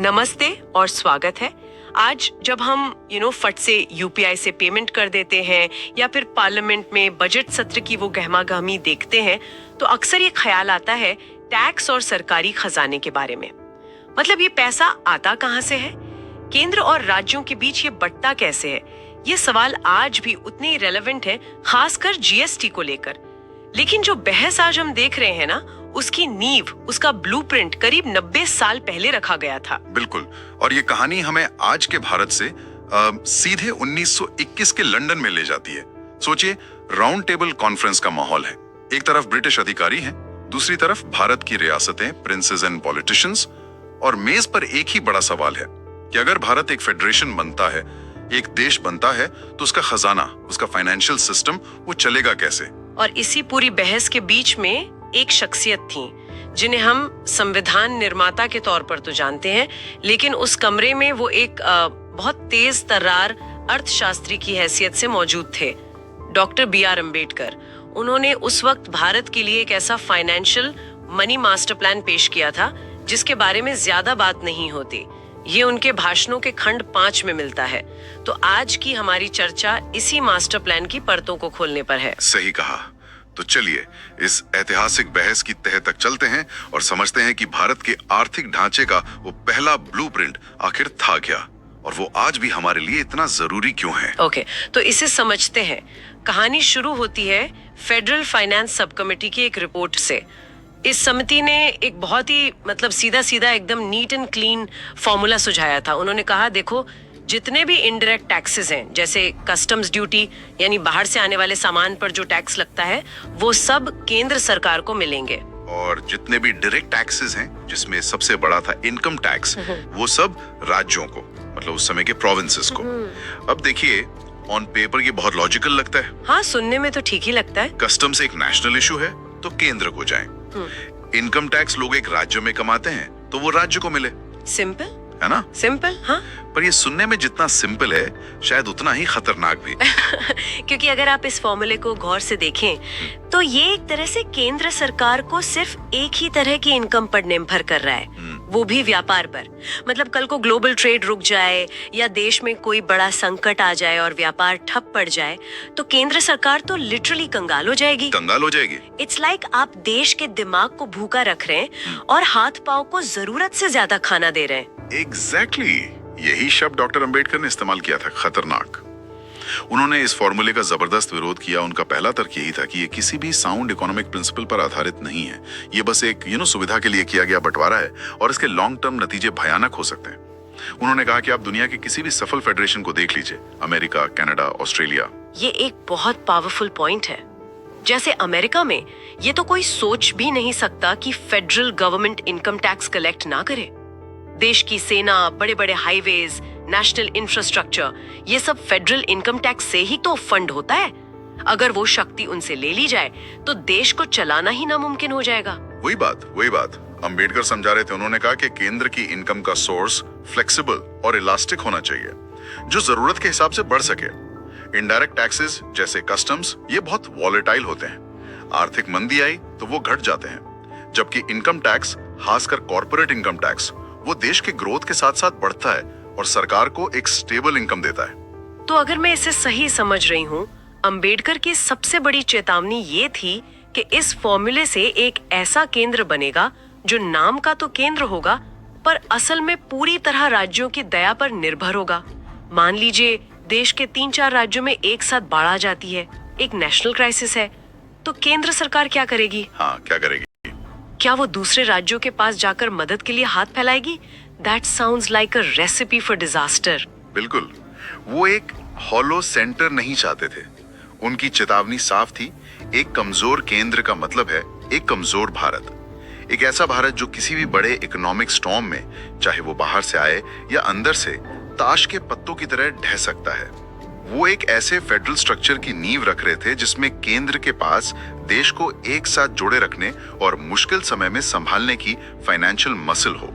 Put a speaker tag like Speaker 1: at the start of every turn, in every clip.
Speaker 1: नमस्ते और स्वागत है। आज जब हम फट से यूपीआई से पेमेंट कर देते हैं या फिर पार्लियामेंट में बजट सत्र की वो गहमागहमी देखते हैं तो अक्सर ये ख्याल आता है टैक्स और सरकारी खजाने के बारे में। मतलब ये पैसा आता कहाँ से है, केंद्र और राज्यों के बीच ये बंटता कैसे है। ये सवाल आज भी उतने ही रेलेवेंट है, खासकर जीएसटी को लेकर। लेकिन जो बहस आज हम देख रहे हैं ना, उसकी नींव, उसका ब्लूप्रिंट करीब 90 साल पहले रखा गया था।
Speaker 2: बिल्कुल। और ये कहानी हमें आज के भारत से सीधे 1921 के लंदन में ले जाती है। सोचिए, राउंड टेबल कॉन्फ्रेंस का माहौल है। एक तरफ ब्रिटिश अधिकारी हैं, दूसरी तरफ भारत की रियासतें, प्रिंसेस एंड पॉलिटिशियंस, और मेज पर एक ही बड़ा सवाल है कि अगर भारत एक फेडरेशन बनता है, एक देश बनता है, तो उसका खजाना, उसका फाइनेंशियल सिस्टम वो चलेगा कैसे।
Speaker 1: और इसी पूरी बहस के बीच में एक शख्सियत थी जिन्हें हम संविधान निर्माता के तौर पर तो जानते हैं, लेकिन उस कमरे में वो एक बहुत तेज तर्रार अर्थशास्त्री की हैसियत से मौजूद थे, डॉक्टर बी.आर. अम्बेडकर। उन्होंने उस वक्त भारत के लिए एक ऐसा फाइनेंशियल मनी मास्टर प्लान पेश किया था जिसके बारे में ज्यादा बात नहीं होती। ये उनके भाषणों के खंड 5 में मिलता है। तो आज की हमारी चर्चा इसी मास्टर प्लान की परतों को खोलने पर है।
Speaker 2: सही कहा। तो चलिए इस ऐतिहासिक बहस की तह तक चलते हैं और समझते हैं कि भारत के आर्थिक ढांचे का वो पहला ब्लूप्रिंट आखिर था क्या, और वो आज भी हमारे लिए इतना जरूरी क्यों है।
Speaker 1: ओके, तो इसे समझते हैं। कहानी शुरू होती है फेडरल फाइनेंस सब कमेटी की एक रिपोर्ट से। इस समिति ने एक बहुत ही सीधा सीधा एकदम नीट एंड क्लीन फॉर्मूला सुझाया था। उन्होंने कहा, देखो, जितने भी इनडायरेक्ट टैक्सेस हैं, जैसे कस्टम्स ड्यूटी यानी बाहर से आने वाले सामान पर जो टैक्स लगता है, वो सब केंद्र सरकार को मिलेंगे।
Speaker 2: और जितने भी डायरेक्ट टैक्सेस हैं, जिसमें सबसे बड़ा था इनकम टैक्स, वो सब राज्यों को, मतलब उस समय के प्रोविंसेस को। अब देखिए, ऑन पेपर ये बहुत लॉजिकल लगता है।
Speaker 1: हाँ, सुनने में तो ठीक ही लगता है।
Speaker 2: कस्टम्स एक नेशनल इशू है तो केंद्र को जाए, इनकम टैक्स लोग एक राज्य में कमाते हैं तो वो राज्य को मिले।
Speaker 1: सिंपल
Speaker 2: है ना?
Speaker 1: सिंपल, हाँ।
Speaker 2: पर ये सुनने में जितना सिंपल है, शायद उतना ही खतरनाक भी।
Speaker 1: क्योंकि अगर आप इस फॉर्मूले को गौर से देखें तो ये एक तरह से केंद्र सरकार को सिर्फ एक ही तरह की इनकम पर निर्भर कर रहा है, वो भी व्यापार पर। मतलब कल को ग्लोबल ट्रेड रुक जाए या देश में कोई बड़ा संकट आ जाए और व्यापार ठप पड़ जाए तो केंद्र सरकार तो लिटरली कंगाल हो जाएगी।
Speaker 2: कंगाल हो जाएगी।
Speaker 1: इट्स लाइक आप देश के दिमाग को भूखा रख रहे हैं और हाथ पांव को जरूरत से ज्यादा खाना दे रहे हैं।
Speaker 2: एग्जैक्टली यही शब्द डॉक्टर अंबेडकर ने इस्तेमाल किया था, खतरनाक। उन्होंने इस फॉर्मूले का जबरदस्त विरोध किया। उनका पहला तर्क यही था कि ये किसी भी साउंड इकोनॉमिक प्रिंसिपल पर आधारित नहीं है। ये बस एक सुविधा के लिए किया गया बंटवारा है और इसके लॉन्ग टर्म नतीजे भयानक हो सकते हैं। उन्होंने कहा कि आप दुनिया के किसी भी सफल फेडरेशन को देख लीजिए, अमेरिका, कनाडा, ऑस्ट्रेलिया।
Speaker 1: ये एक बहुत पावरफुल पॉइंट है। जैसे अमेरिका में ये तो कोई सोच भी नहीं सकता कि federal government income tax collect ना करे। देश की सेना, बड़े बड़े हाईवेज, नेशनल इंफ्रास्ट्रक्चर, ये सब फेडरल इनकम टैक्स से ही तो फंड होता है। अगर वो शक्ति उनसे ले ली जाए तो देश को चलाना ही नामुमकिन हो जाएगा। वही
Speaker 2: बात अंबेडकर समझा रहे थे। उन्होंने कहा कि केंद्र की इनकम का सोर्स फ्लेक्सिबल और इलास्टिक होना चाहिए, जो जरूरत के हिसाब से बढ़ सके। इनडायरेक्ट टैक्सेस जैसे कस्टम्स, ये बहुत वॉलेटाइल होते हैं। आर्थिक मंदी आई तो वो घट जाते हैं, जबकि इनकम टैक्स, खासकर कॉर्पोरेट इनकम टैक्स, वो देश के ग्रोथ के साथ साथ बढ़ता है और सरकार को एक स्टेबल इनकम देता है।
Speaker 1: तो अगर मैं इसे सही समझ रही हूँ, अंबेडकर की सबसे बड़ी चेतावनी ये थी कि इस फॉर्मूले से एक ऐसा केंद्र बनेगा जो नाम का तो केंद्र होगा पर असल में पूरी तरह राज्यों की दया पर निर्भर होगा। मान लीजिए देश के 3-4 राज्यों में एक साथ बाढ़ आ जाती है, एक नेशनल क्राइसिस है, तो केंद्र सरकार क्या करेगी?
Speaker 2: हाँ, क्या करेगी?
Speaker 1: क्या वो दूसरे राज्यों के पास जाकर मदद के लिए हाथ फैलाएगी? That sounds like a recipe for disaster.
Speaker 2: बिल्कुल, वो एक हॉलो सेंटर नहीं चाहते थे। उनकी चेतावनी साफ थी, एक कमजोर केंद्र का मतलब है एक कमजोर भारत। एक ऐसा भारत जो किसी भी बड़े इकोनॉमिक स्टॉर्म में, चाहे वो बाहर से आए या अंदर से, ताश के पत्तों की तरह ढह सकता है। वो एक ऐसे फेडरल स्ट्रक्चर की नींव रख रहे थे जिसमें केंद्र के पास देश को एक साथ जोड़े रखने और मुश्किल समय में संभालने की फाइनेंशियल मसल हो।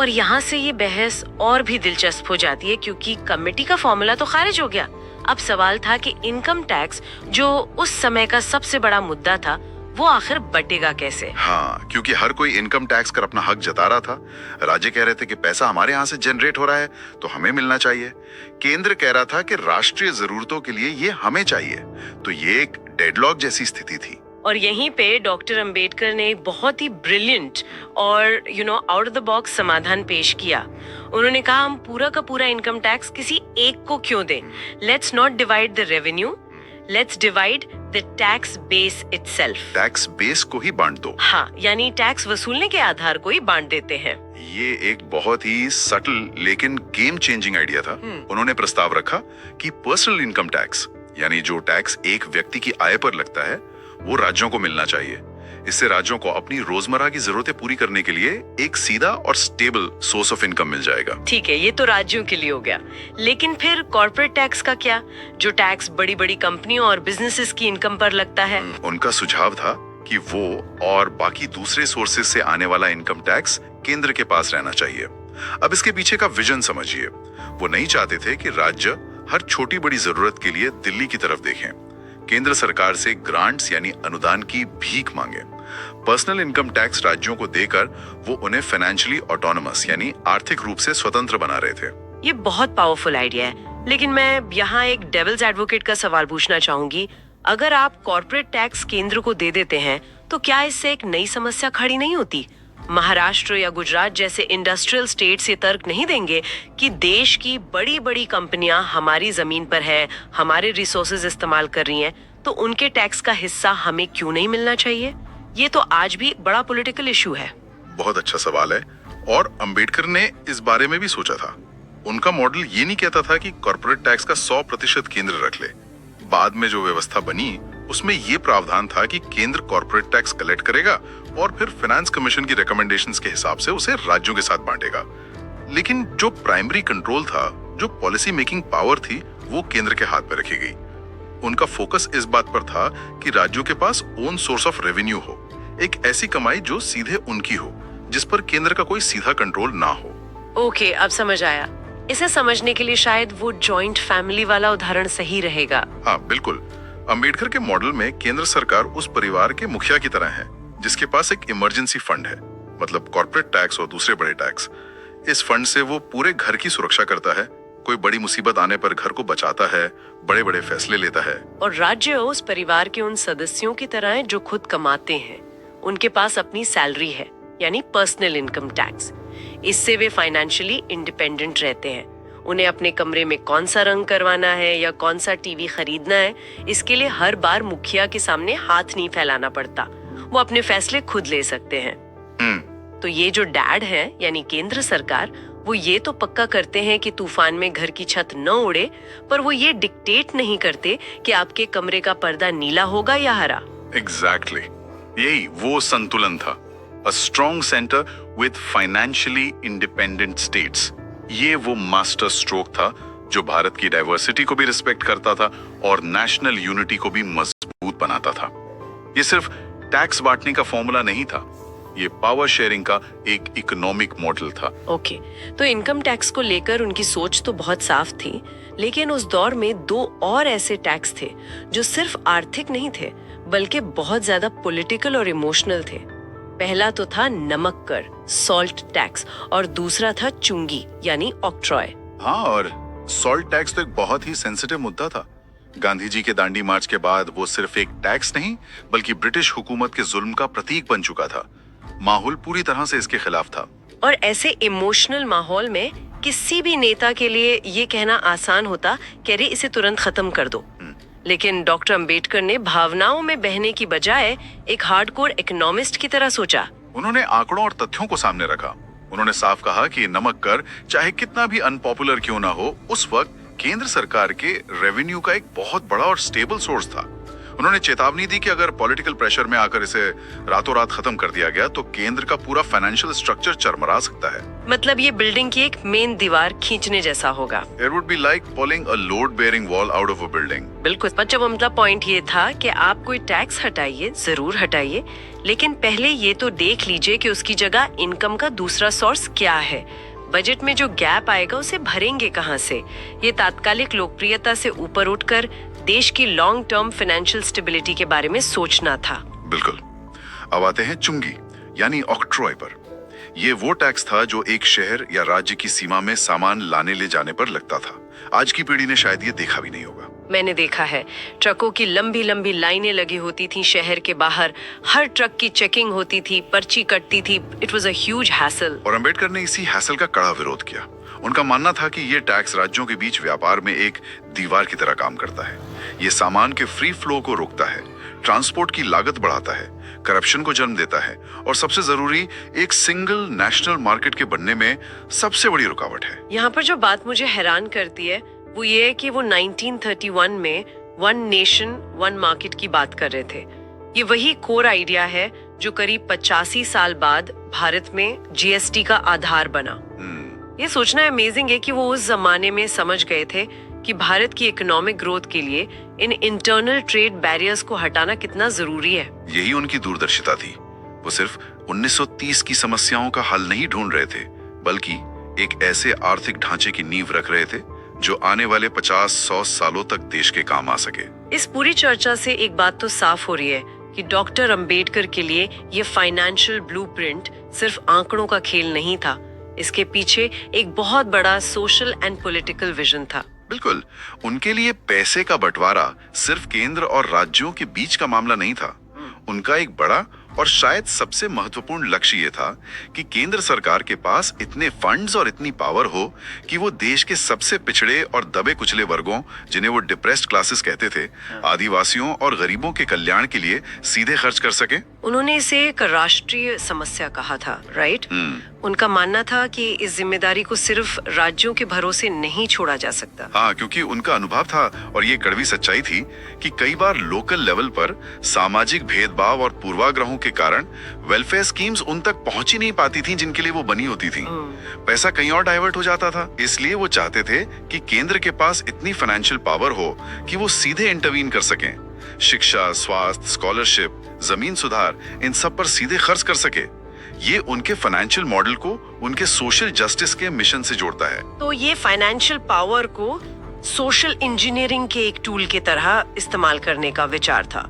Speaker 1: और यहाँ से ये बहस और भी दिलचस्प हो जाती है क्योंकि कमेटी का फॉर्मूला तो खारिज हो गया। अब सवाल था कि इनकम टैक्स, जो उस समय का सबसे बड़ा मुद्दा था, वो आखिर बटेगा कैसे?
Speaker 2: हाँ, क्योंकि हर कोई इनकम टैक्स कर अपना हक जता रहा था। राज्य कह रहे थे कि पैसा हमारे यहाँ से जनरेट हो रहा है तो हमें मिलना चाहिए। केंद्र कह रहा था कि राष्ट्रीय जरूरतों के लिए ये हमें चाहिए। तो ये एक डेडलॉक जैसी स्थिति थी।
Speaker 1: और यहीं पे डॉक्टर अंबेडकर ने एक बहुत ही ब्रिलियंट और आउट ऑफ द बॉक्स समाधान पेश किया। उन्होंने कहा हम पूरा का पूरा इनकम टैक्स किसी एक को क्यों दें? Let's not divide the revenue, let's divide the tax base itself.
Speaker 2: Tax base को ही बांट दो।
Speaker 1: हाँ, यानी टैक्स वसूलने के आधार को ही बांट देते हैं।
Speaker 2: ये एक बहुत ही सटल लेकिन गेम चेंजिंग आइडिया था। उन्होंने प्रस्ताव रखा कि पर्सनल इनकम टैक्स यानी जो टैक्स एक व्यक्ति की आय पर लगता है वो राज्यों को मिलना चाहिए। इससे राज्यों को अपनी रोजमर्रा की जरूरतें पूरी करने के लिए एक सीधा और स्टेबल सोर्स ऑफ इनकम मिल जाएगा।
Speaker 1: ठीक है, ये तो राज्यों के लिए हो गया, लेकिन फिर कॉर्पोरेट टैक्स का क्या, जो टैक्स बड़ी बड़ी कंपनियों और बिजनेसेस की इनकम पर लगता है?
Speaker 2: उनका सुझाव था कि वो और बाकी दूसरे सोर्सेज से आने वाला इनकम टैक्स केंद्र के पास रहना चाहिए। अब इसके पीछे का विजन समझिए। वो नहीं चाहते थे कि राज्य हर छोटी बड़ी जरूरत के लिए दिल्ली की तरफ देखें, केंद्र सरकार से ग्रांट्स यानी अनुदान की भीख मांगे। पर्सनल इनकम टैक्स राज्यों को देकर वो उन्हें फाइनेंशियली ऑटोनमस यानी आर्थिक रूप से स्वतंत्र बना रहे थे।
Speaker 1: ये बहुत पावरफुल आइडिया है, लेकिन मैं यहाँ एक डेविल्स एडवोकेट का सवाल पूछना चाहूंगी। अगर आप कॉर्पोरेट टैक्स केंद्र को दे देते हैं तो क्या इससे एक नई समस्या खड़ी नहीं होती? महाराष्ट्र या गुजरात जैसे इंडस्ट्रियल स्टेट्स ये तर्क नहीं देंगे कि देश की बड़ी बड़ी कंपनियां हमारी जमीन पर है, हमारे रिसोर्सेज इस्तेमाल कर रही हैं, तो उनके टैक्स का हिस्सा हमें क्यों नहीं मिलना चाहिए? ये तो आज भी बड़ा पॉलिटिकल इशू है।
Speaker 2: बहुत अच्छा सवाल है और अंबेडकर ने इस बारे में भी सोचा था। उनका मॉडल ये नहीं कहता था कि कॉर्पोरेट टैक्स का 100% केंद्र रख ले। बाद में जो व्यवस्था बनी उसमें ये प्रावधान था कि केंद्र कॉर्पोरेट टैक्स कलेक्ट करेगा और फिर फाइनेंस कमीशन की रिकमेंडेशंस के हिसाब से उसे राज्यों के साथ बांटेगा। लेकिन जो प्राइमरी कंट्रोल था, जो पॉलिसी मेकिंग पावर थी, वो केंद्र के हाथ में रखी गई। उनका फोकस इस बात पर था कि राज्यों के पास ओन सोर्स ऑफ रेवेन्यू हो, एक ऐसी कमाई जो सीधे उनकी हो, जिस पर केंद्र का कोई सीधा कंट्रोल ना हो।
Speaker 1: ओके, अब समझ आया। इसे समझने के लिए शायद वो जॉइंट फैमिली वाला उदाहरण सही रहेगा।
Speaker 2: हाँ बिल्कुल। अंबेडकर के मॉडल में केंद्र सरकार उस परिवार के मुखिया की तरह है जिसके पास एक इमरजेंसी फंड है, मतलब कॉर्पोरेट टैक्स और दूसरे बड़े टैक्स। इस फंड से वो पूरे घर की सुरक्षा करता है, कोई बड़ी मुसीबत आने पर घर को बचाता है, बड़े बड़े फैसले लेता है।
Speaker 1: और राज्य उस परिवार के उन सदस्यों की तरह है जो खुद कमाते हैं। उनके पास अपनी सैलरी है, यानी पर्सनल इनकम टैक्स। इससे वे फाइनेंशियली इंडिपेंडेंट रहते हैं। उन्हें अपने कमरे में कौन सा रंग करवाना है या कौन सा टीवी खरीदना है, इसके लिए हर बार मुखिया के सामने हाथ नहीं फैलाना पड़ता। वो अपने फैसले खुद ले सकते हैं। तो ये जो डैड है यानी केंद्र सरकार, वो ये तो पक्का करते हैं कि तूफान में घर की छत न उड़े, पर वो ये डिक्टेट नहीं करते कि आपके कमरे का पर्दा नीला होगा या हरा।
Speaker 2: एग्जैक्टली, यही वो संतुलन था। A strong center with financially independent states। ये वो मास्टर स्ट्रोक था जो भारत की डाइवर्सिटी को भी रिस्पेक्ट करता था और नेशनल यूनिटी को भी मजबूत बनाता था। ये सिर्फ टैक्स बांटने का फॉर्मूला नहीं था, ये पावर शेयरिंग का एक इकोनॉमिक मॉडल था।
Speaker 1: ओके, तो इनकम टैक्स को लेकर उनकी सोच तो बहुत साफ थी, लेकिन उस दौर में दो और ऐसे टैक्स थे जो सिर्फ आर्थिक नहीं थे बल्कि बहुत ज्यादा पॉलिटिकल और इमोशनल थे। पहला तो था नमक कर, सॉल्ट टैक्स, और दूसरा था चुंगी यानी ऑक्ट्रॉय।
Speaker 2: हाँ, और सॉल्ट टैक्स तो एक बहुत ही सेंसिटिव मुद्दा था। गांधी जी के दांडी मार्च के बाद वो सिर्फ एक टैक्स नहीं बल्कि ब्रिटिश हुकूमत के जुल्म का प्रतीक बन चुका था। माहौल पूरी तरह से इसके खिलाफ था।
Speaker 1: और ऐसे इमोशनल माहौल में किसी भी नेता के लिए ये कहना आसान होता कि अरे इसे तुरंत खत्म कर दो। लेकिन डॉक्टर अंबेडकर ने भावनाओं में बहने की बजाय एक हार्डकोर इकोनॉमिस्ट की तरह सोचा।
Speaker 2: उन्होंने आंकड़ों और तथ्यों को सामने रखा। उन्होंने साफ कहा कि नमक कर चाहे कितना भी अनपॉपुलर क्यों ना हो, उस वक्त केंद्र सरकार के रेवेन्यू का एक बहुत बड़ा और स्टेबल सोर्स था। उन्होंने चेतावनी दी कि अगर पॉलिटिकल प्रेशर में आकर इसे रातों रात खत्म कर दिया गया तो केंद्र का पूरा फाइनेंशियल स्ट्रक्चर चरमरा सकता है।
Speaker 1: मतलब ये बिल्डिंग की एक मेन दीवार खींचने जैसा होगा।
Speaker 2: It would be like pulling a load-bearing wall out of a building।
Speaker 1: बिल्कुल। बच्चों, मतलब पॉइंट ये था कि आप कोई टैक्स हटाइए, जरूर हटाइए, लेकिन पहले ये तो देख लीजिए कि उसकी जगह इनकम का दूसरा सोर्स क्या है। बजट में जो गैप आएगा उसे भरेंगे कहाँ से? ये तात्कालिक लोकप्रियता से ऊपर उठकर देश की लॉन्ग टर्म फाइनेंशियल स्टेबिलिटी के बारे में सोचना था।
Speaker 2: बिल्कुल। अब आते हैं चुंगी यानी ऑक्ट्रॉय पर। ये वो टैक्स था जो एक शहर या राज्य की सीमा में सामान लाने ले जाने पर लगता था। आज की पीढ़ी ने शायद ये देखा भी नहीं होगा।
Speaker 1: मैंने देखा है, ट्रकों की लंबी लंबी लाइनें लगी होती थी शहर के बाहर, हर ट्रक की चेकिंग होती थी, पर्ची कटती थी। It was a huge hassle.
Speaker 2: और अंबेडकर ने इसी हैसल का कड़ा विरोध किया। उनका मानना था कि ये टैक्स राज्यों के बीच व्यापार में एक दीवार की तरह काम करता है। ये सामान के फ्री फ्लो को रोकता है, ट्रांसपोर्ट की लागत बढ़ाता है, करप्शन को जन्म देता है और सबसे जरूरी एक सिंगल नेशनल मार्केट के बनने में सबसे बड़ी रुकावट है।
Speaker 1: यहाँ पर जो बात मुझे हैरान करती है वो ये है कि वो 1931 में वन नेशन वन मार्केट की बात कर रहे थे। ये वही कोर आइडिया है जो करीब 85 साल बाद भारत में जीएसटी का आधार बना। ये सोचना अमेजिंग है कि वो उस जमाने में समझ गए थे कि भारत की इकोनॉमिक ग्रोथ के लिए इन इंटरनल ट्रेड बैरियर्स को हटाना कितना जरूरी है।
Speaker 2: यही उनकी दूरदर्शिता थी। वो सिर्फ 1930 की समस्याओं का हल नहीं ढूंढ रहे थे, बल्कि एक ऐसे आर्थिक ढांचे की नींव रख रहे थे जो आने वाले 50-100 सालों तक देश के काम आ सके।
Speaker 1: इस पूरी चर्चा से एक बात तो साफ हो रही है कि डॉक्टर अंबेडकर के लिए ये फाइनेंशियल ब्लूप्रिंट सिर्फ आंकड़ों का खेल नहीं था। इसके पीछे एक बहुत बड़ा सोशल एंड पॉलिटिकल विजन था।
Speaker 2: बिल्कुल। उनके लिए पैसे का बंटवारा सिर्फ केंद्र और राज्यों के बीच का मामला नहीं था। उनका एक बड़ा और शायद सबसे महत्वपूर्ण लक्ष्य ये था कि केंद्र सरकार के पास इतने फंड्स और इतनी पावर हो कि वो देश के सबसे पिछड़े और दबे कुचले वर्गों, जिन्हें वो डिप्रेस्ड क्लासेस कहते थे, आदिवासियों और गरीबों के कल्याण के लिए सीधे खर्च कर सके।
Speaker 1: उन्होंने इसे एक राष्ट्रीय समस्या कहा था, राइट? उनका मानना था कि इस जिम्मेदारी को सिर्फ राज्यों के भरोसे नहीं छोड़ा जा सकता।
Speaker 2: हाँ, क्योंकि उनका अनुभव था और ये कड़वी सच्चाई थी कि कई बार लोकल लेवल पर सामाजिक भेदभाव और पूर्वाग्रहों के कारण वेलफेयर स्कीम्स उन तक पहुंच ही नहीं पाती थी जिनके लिए वो बनी होती थी। पैसा कहीं और डाइवर्ट हो जाता था। इसलिए वो चाहते थे कि केंद्र के पास इतनी फाइनेंशियल पावर हो कि वो सीधे इंटरवीन कर सकें, शिक्षा, स्वास्थ्य, स्कॉलरशिप, जमीन सुधार, इन सब पर सीधे खर्च कर सके। ये उनके फाइनेंशियल मॉडल को उनके सोशल जस्टिस के मिशन से जोड़ता है।
Speaker 1: तो ये फाइनेंशियल पावर को सोशल इंजीनियरिंग के एक टूल की तरह इस्तेमाल करने का विचार था।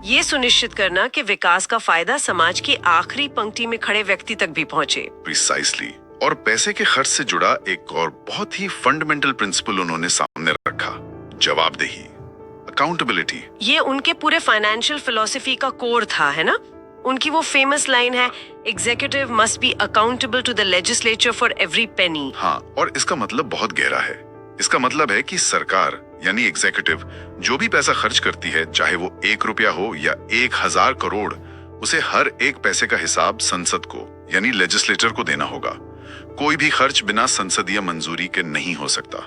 Speaker 1: ये सुनिश्चित करना कि विकास का फायदा समाज की आखिरी पंक्ति में खड़े व्यक्ति तक भी पहुंचे।
Speaker 2: प्रिसाइसली। और पैसे के खर्च से जुड़ा एक और बहुत ही फंडामेंटल प्रिंसिपल उन्होंने सामने रखा, जवाबदेही, अकाउंटेबिलिटी।
Speaker 1: ये उनके पूरे फाइनेंशियल फिलॉसफी का कोर था, है ना? उनकी वो फेमस लाइन है, executive must be accountable to the legislature for every penny.
Speaker 2: हाँ, और इसका मतलब बहुत गहरा है। इसका मतलब है कि सरकार यानी एग्जीक्यूटिव जो भी पैसा खर्च करती है, चाहे वो 1 रुपया हो या 1000 करोड़, उसे हर एक पैसे का हिसाब संसद को यानी लेजिस्लेटर को देना होगा। कोई भी खर्च बिना संसदीय मंजूरी के नहीं हो सकता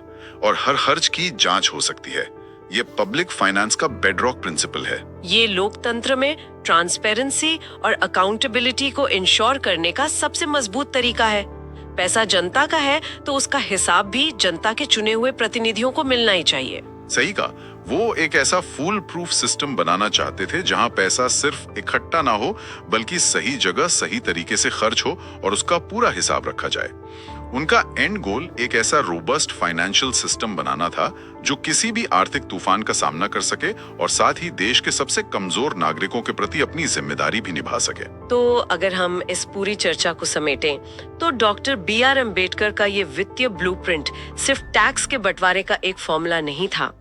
Speaker 2: और हर खर्च की जांच हो सकती है। ये पब्लिक फाइनेंस का बेडरॉक प्रिंसिपल है।
Speaker 1: ये लोकतंत्र में ट्रांसपेरेंसी और अकाउंटेबिलिटी को इंश्योर करने का सबसे मजबूत तरीका है। पैसा जनता का है तो उसका हिसाब भी जनता के चुने हुए प्रतिनिधियों को मिलना ही चाहिए।
Speaker 2: सही कहा। वो एक ऐसा फूल प्रूफ सिस्टम बनाना चाहते थे जहां पैसा सिर्फ इकट्ठा ना हो बल्कि सही जगह सही तरीके से खर्च हो और उसका पूरा हिसाब रखा जाए। उनका एंड गोल एक ऐसा रोबस्ट फाइनेंशियल सिस्टम बनाना था जो किसी भी आर्थिक तूफान का सामना कर सके और साथ ही देश के सबसे कमजोर नागरिकों के प्रति अपनी जिम्मेदारी भी निभा सके।
Speaker 1: तो अगर हम इस पूरी चर्चा को समेटें तो डॉक्टर B.R. अम्बेडकर का ये वित्तीय ब्लूप्रिंट सिर्फ टैक्स के बंटवारे का एक फॉर्मूला नहीं था।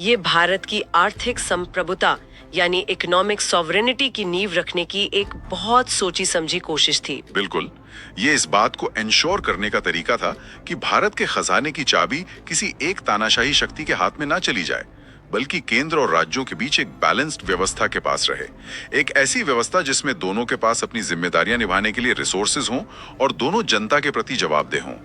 Speaker 1: ये भारत की आर्थिक संप्रभुता यानी इकोनॉमिक सॉवरेनिटी की नींव रखने की एक बहुत सोची समझी कोशिश थी।
Speaker 2: बिल्कुल। ये इस बात को इंश्योर करने का तरीका था कि भारत के खजाने की चाबी किसी एक तानाशाही शक्ति के हाथ में ना चली जाए, बल्कि केंद्र और राज्यों के बीच एक बैलेंस्ड व्यवस्था के पास रहे। एक ऐसी व्यवस्था जिसमें दोनों के पास अपनी जिम्मेदारियां निभाने के लिए रिसोर्सेज हों और दोनों जनता के प्रति जवाबदेह हों।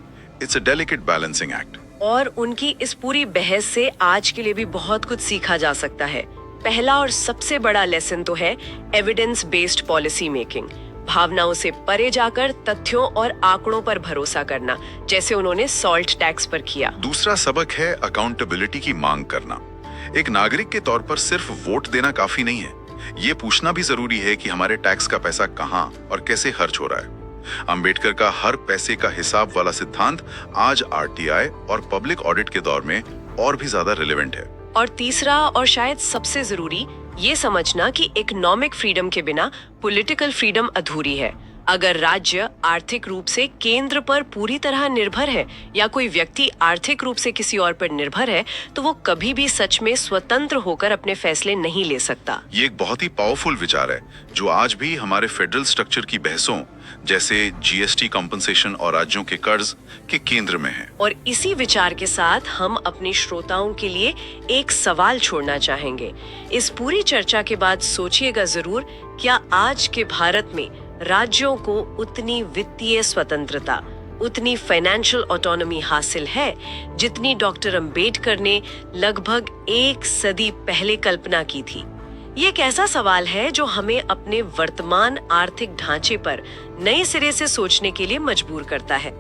Speaker 2: It's a delicate balancing act.
Speaker 1: और उनकी इस पूरी बहस से आज के लिए भी बहुत कुछ सीखा जा सकता है। पहला और सबसे बड़ा लेसन तो है एविडेंस बेस्ड पॉलिसी मेकिंग। भावनाओं से परे जाकर तथ्यों और आंकड़ों पर भरोसा करना, जैसे उन्होंने सॉल्ट टैक्स पर किया।
Speaker 2: दूसरा सबक है अकाउंटेबिलिटी की मांग करना। एक नागरिक के तौर पर सिर्फ वोट देना काफी नहीं है, ये पूछना भी जरूरी है कि हमारे टैक्स का पैसा कहां और कैसे खर्च हो रहा है। अंबेडकर का हर पैसे का हिसाब वाला सिद्धांत आज आरटीआई और पब्लिक ऑडिट के दौर में और भी ज्यादा रिलेवेंट है।
Speaker 1: और तीसरा और शायद सबसे जरूरी, ये समझना कि इकोनॉमिक फ्रीडम के बिना पॉलिटिकल फ्रीडम अधूरी है। अगर राज्य आर्थिक रूप से केंद्र पर पूरी तरह निर्भर है या कोई व्यक्ति आर्थिक रूप से किसी और पर निर्भर है, तो वो कभी भी सच में स्वतंत्र होकर अपने फैसले नहीं ले सकता।
Speaker 2: ये एक बहुत ही पावरफुल विचार है जो आज भी हमारे फेडरल स्ट्रक्चर की बहसों जैसे जीएसटी कंपनसेशन और राज्यों के कर्ज के केंद्र में है।
Speaker 1: और इसी विचार के साथ हम अपने श्रोताओं के लिए एक सवाल छोड़ना चाहेंगे। इस पूरी चर्चा के बाद सोचिएगा जरूर, क्या आज के भारत में राज्यों को उतनी वित्तीय स्वतंत्रता, उतनी फाइनेंशियल ऑटोनॉमी हासिल है जितनी डॉक्टर अंबेडकर ने लगभग 1 सदी पहले कल्पना की थी? ये एक ऐसा सवाल है जो हमें अपने वर्तमान आर्थिक ढांचे पर नए सिरे से सोचने के लिए मजबूर करता है।